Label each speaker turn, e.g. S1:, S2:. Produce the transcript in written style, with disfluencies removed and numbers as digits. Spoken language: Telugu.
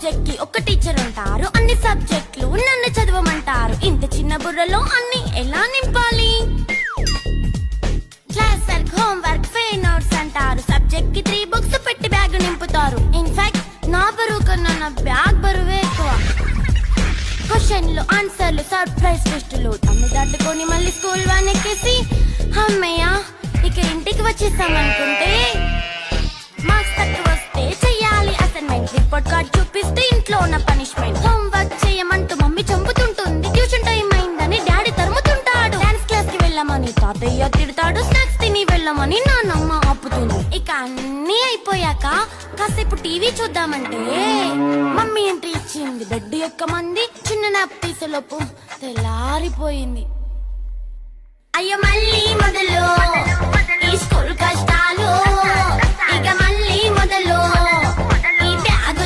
S1: సబ్జెక్ట్ కి ఒక టీచర్ ఉంటారు, అన్ని సబ్జెక్టులు నన్ను చదవమంటారు. ఇంత చిన్న బుర్రలో అన్ని ఎలా నింపాలి? Class work, home work, fair notes అంటారు. సబ్జెక్ట్ కి 3 బుక్స్ పెట్టి బ్యాగ్ నింపుతారు. ఇన్ఫాక్ట్ నా బరువు కన్నా నా బ్యాగ్ బరువే ఎక్కువ. క్వశ్చన్లు, ఆన్సర్లు, సర్ప్రైజ్ టెస్టులు అన్ని దాటుకొని మళ్ళీ స్కూల్ వాన్ ఎక్కేసి అమ్మయ్య ఇక ఇంటికి వచ్చేసామనుకుంటే మార్క్స్ తక్కువ వస్తే చెయ్యాలి అసైన్మెంట్. రిపోర్ట్ కార్డ్ చూపిస్తే ఇంట్లో ఉన్న పనిష్మెంట్. హోమ్ వర్క్ చేయమంటూ మమ్మీ చంపుతుంటుంది. ట్యూషన్ టైం అయిందని డాడీ తరుముతుంటాడు. డాన్స్ క్లాస్ కి వెళ్ళమని తాతయ్య తిడతాడు. స్నాక్స్ తిని వెళ్ళమని నాన్నమ్మ ఆపుతుంది. ఇక అన్నీ అయిపోయాక కాసేపు టీవీ చూద్దామంటే మమ్మీ ఎంట్రీ ఇచ్చింది. బెడ్ ఎక్కమంది. చిన్న నాప్ తీసేలోపు తెల్లారిపోయింది. అయ్యో మళ్ళీ మొదలు ఈ స్కూల్ కష్టాలు.